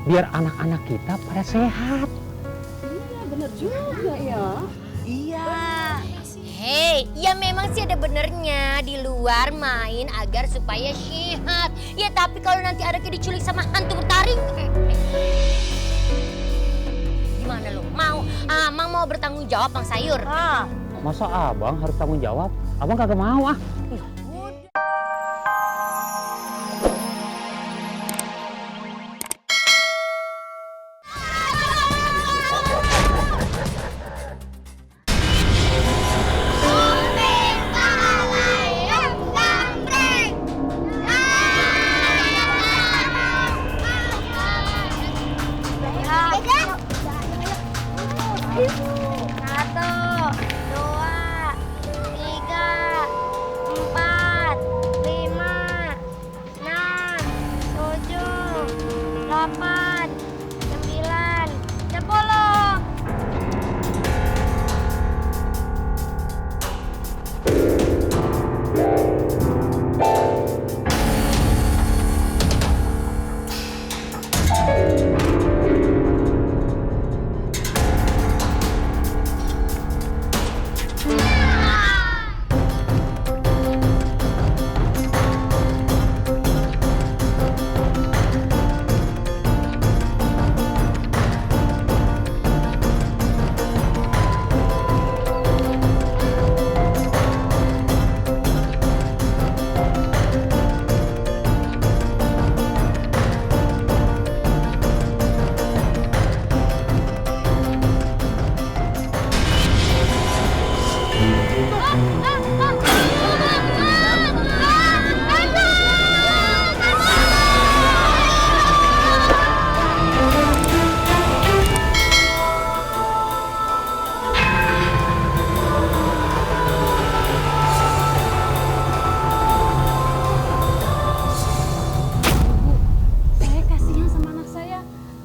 biar anak-anak kita pada sehat. Iya, bener juga ya. Iya. Hei, ya memang sih ada benernya di luar main agar supaya sehat. Ya tapi kalau nanti anaknya diculik sama hantu bertaring. Gimana lo? Amang mau bertanggung jawab Bang Sayur? Masa abang harus tanggung jawab? Abang kagak mau ah.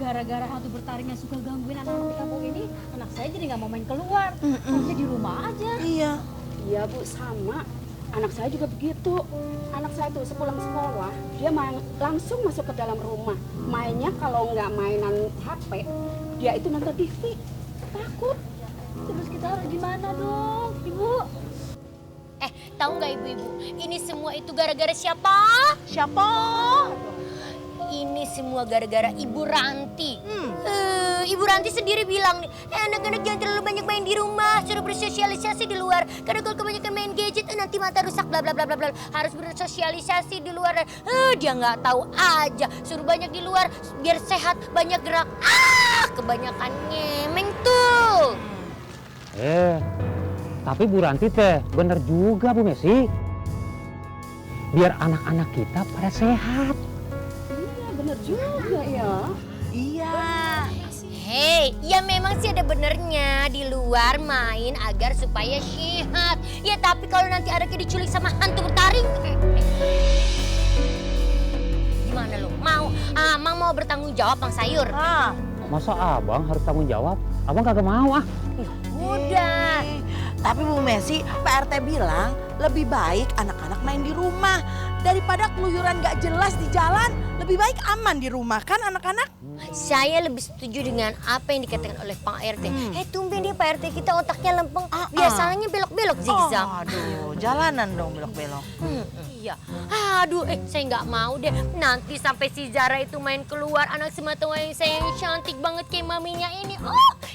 Gara-gara hantu bertaring yang suka gangguin anak-anak di kampung ini, anak saya jadi nggak mau main keluar, maunya di rumah aja. Iya. Iya Bu, sama. Anak saya juga begitu. Anak saya tuh sepulang sekolah, dia langsung masuk ke dalam rumah. Mainnya kalau nggak mainan HP, dia itu nonton TV. Takut. Terus kita harus gimana dong, Ibu? Tahu nggak ibu-ibu? Ini semua itu gara-gara siapa? Siapa? Ini semua gara-gara Ibu Ranti. Ibu Ranti sendiri bilang nih, anak-anak jangan terlalu banyak main di rumah, suruh bersosialisasi di luar. Karena kalau kebanyakan main gadget nanti mata rusak, bla bla bla bla bla. Harus bersosialisasi di luar. Dia nggak tahu aja, suruh banyak di luar biar sehat, banyak gerak. Kebanyakan ngemeng tuh. Tapi Bu Ranti teh bener juga Bu Messi. Biar anak-anak kita pada sehat. Iya, bener juga ya. Iya. Hei, ya memang sih ada benernya di luar main agar supaya sehat. Ya tapi kalau nanti anaknya diculik sama hantu bertaring. Gimana lo? Amang mau bertanggung jawab Bang Sayur? Masa abang harus tanggung jawab? Abang kagak mau ah. Udah. Tapi Bu Messi, Pak RT bilang lebih baik anak-anak main di rumah daripada keluyuran gak jelas di jalan. Lebih baik aman di rumah kan anak-anak? Saya lebih setuju dengan apa yang dikatakan oleh Pak RT. Tumben dia Pak RT kita otaknya lempeng. Biasanya belok-belok zigzag. Aduh, jalanan dong belok-belok. Iya. Aduh, saya nggak mau deh. Nanti sampai si Zara itu main keluar anak sematawayang saya yang cantik banget kayak maminya ini.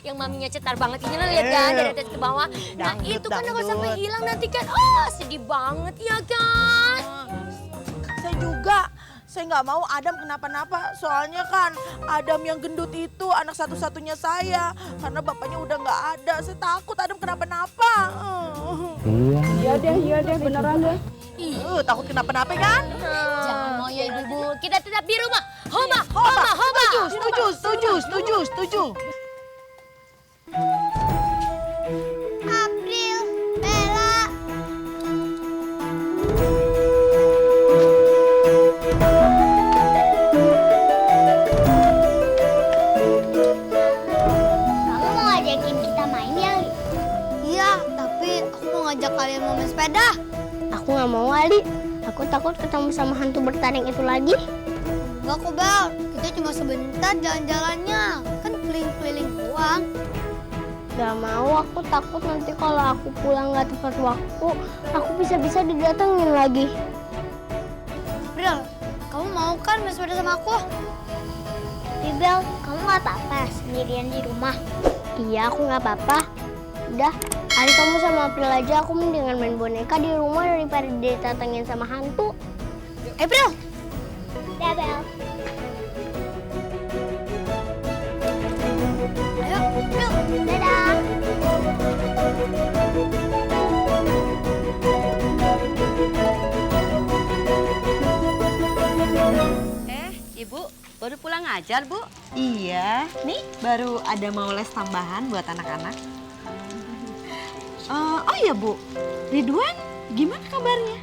Yang maminya cetar banget ini lo lihat kan dari atas ke bawah. Nah Dangdut, itu kan kalau dangdut. sampai hilang nanti kan, sedih banget ya kan. Saya juga. Saya nggak mau Adam kenapa-napa. Soalnya kan Adam yang gendut itu anak satu-satunya saya. Karena bapaknya udah nggak ada. Saya takut Adam kenapa-napa. Iya deh, beneran deh. Takut kenapa-napa kan? Jangan mau ya ibu-ibu, kita tetap di rumah. Homa. Setuju. April, Bella. Kamu mau ngajakin kita main ya? Iya, tapi aku mau ngajak kalian mau main sepeda. Aku nggak mau, Ali. Aku takut ketemu sama hantu bertaring itu lagi. Enggak kok Bel, kita cuma sebentar jalan-jalannya. Kan keliling-keliling doang. Gak mau, aku takut nanti kalau aku pulang gak tepat waktu, aku bisa-bisa didatengin lagi. Bel, kamu mau kan main sepeda sama aku? Bel, kamu gak apa-apa sendirian di rumah? Iya, aku gak apa-apa. Udah, hari kamu sama April aja, aku mendingan main boneka di rumah daripada ditatengin sama hantu. April! Udah, Bel. Ayo, April. Dadah. Ibu, baru pulang ngajar, Bu? Iya, nih baru ada mau les tambahan buat anak-anak. Oh iya, Bu. Ridwan, gimana kabarnya?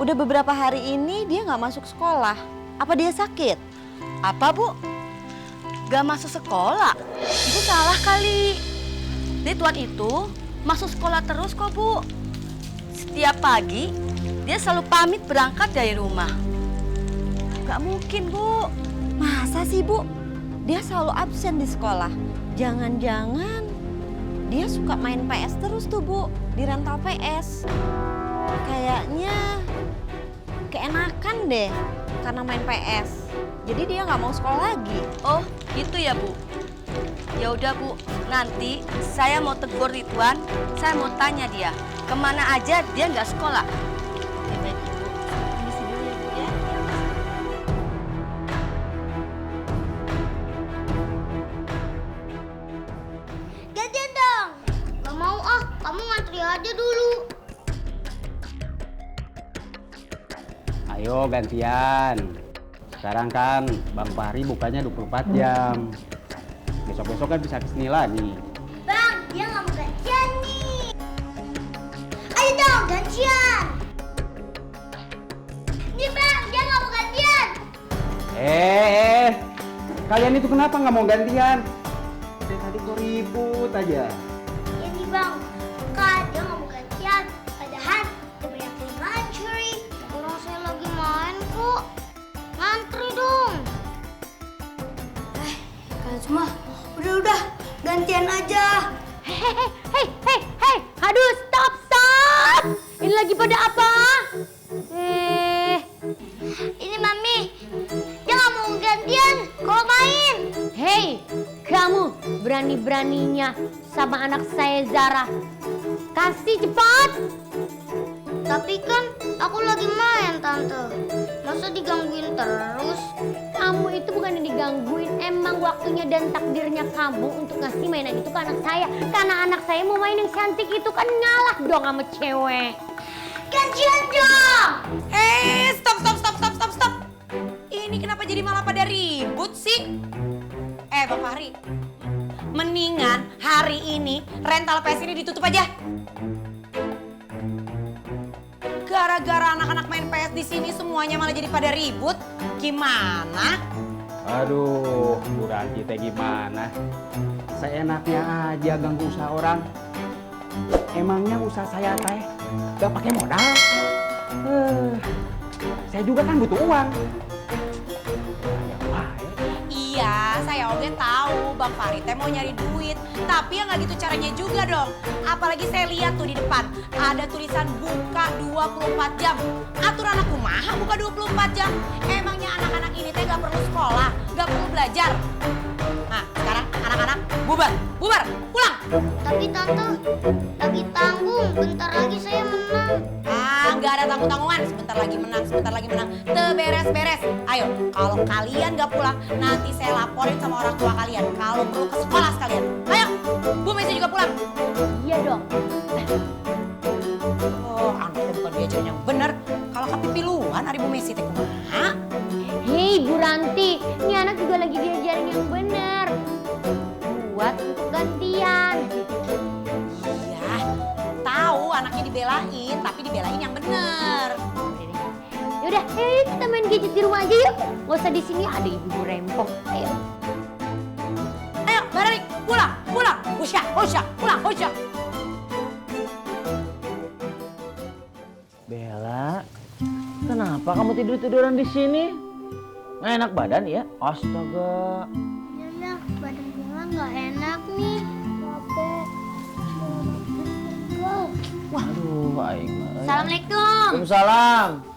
Udah beberapa hari ini dia nggak masuk sekolah. Apa dia sakit? Apa, Bu? Gak masuk sekolah? Ibu salah kali. Ridwan itu masuk sekolah terus kok, Bu. Setiap pagi dia selalu pamit berangkat dari rumah. Gak mungkin, Bu. Masa sih, Bu? Dia selalu absen di sekolah. Jangan-jangan dia suka main PS terus tuh, Bu. Di rental PS. Kayaknya keenakan deh karena main PS. Jadi dia nggak mau sekolah lagi. Oh, gitu ya, Bu? Ya udah, Bu. Nanti saya mau tegur Ridwan. Saya mau tanya dia, kemana aja dia nggak sekolah. Ya baik, Ibu. Permisi dulu ya, Bu, ya. Gantian dong. Gak mau ah, kamu ngantri aja dulu. Ayo gantian. Sekarang kan Bang Fahri bukanya 24 jam. Besok-besok kan bisa kesini lagi. Bang, dia nggak mau gantian nih. Ayo dong, gantian. Nih Bang, dia nggak mau gantian. Kalian itu kenapa nggak mau gantian? Dari tadi kok ribut aja. Ya nih Bang, kan dia nggak mau gantian. Padahal dia banyak yang ngantri. Orang saya lagi main kok. Ngantri dong. Kalian semua, udah, gantian aja. Hei, aduh stop. Ini lagi pada apa? Ini Mami, dia nggak mau gantian kalau main. Hei, kamu berani-beraninya sama anak saya Zara. Kasih cepat. Tapi kan aku lagi main, Tante. Masa digangguin terus? Kamu itu bukan digangguin, emang waktunya dan takdirnya kamu untuk ngasih mainan itu ke anak saya. Karena anak saya mau main yang cantik itu kan ngalah dong sama cewek. Gantian dong! Stop. Ini kenapa jadi malah pada ribut sih? Bang Fahri, mendingan hari ini rental PS ini ditutup aja. Gara-gara anak-anak main PS di sini semuanya malah jadi pada ribut. Gimana? Aduh, Bu Ranti teh gimana? Seenaknya aja ganggu usaha orang. Emangnya usaha saya teh gak pakai modal? Saya juga kan butuh uang. Iya, saya oke tahu Bang Fahri teh mau nyari duit. Tapi ya nggak gitu caranya juga dong. Apalagi saya lihat tuh di depan ada tulisan buka 24 jam. Aturan aku kumaha buka 24 jam. Emangnya anak-anak ini teh nggak perlu sekolah, nggak perlu belajar. Nah, sekarang anak-anak bubar, pulang. Tapi Tante, lagi tanggung. Bentar lagi saya menang. Nggak ada tanggung-tanggungan. Sebentar lagi menang. Beres-beres. Ayo, kalau kalian nggak pulang, nanti saya laporin sama orang tua kalian. Kalau perlu ke sekolah sekalian. Ayo, Bu Messi juga pulang. Iya dong. Oh, anaknya bukan diajarin yang bener. Kalau kepipiluan hari Bu Messi teh kumaha? Hei Bu Ranti, ini anak juga lagi diajarin yang benar. Buat untuk gantian. Iya, tahu anaknya dibelain, tapi dibelain yang bener. Yaudah, ayo kita main gadget di rumah aja yuk. Gak usah di sini, ada ibu rempong. Ayo. Ayo, balik, pulang. Husya, pulang. Bella, kenapa kamu tidur-tiduran di sini? Nggak enak badan ya? Astaga. Ya, badan Bella nggak enak nih. Capek. Aduh, aing mah. Assalamualaikum. Waalaikumsalam.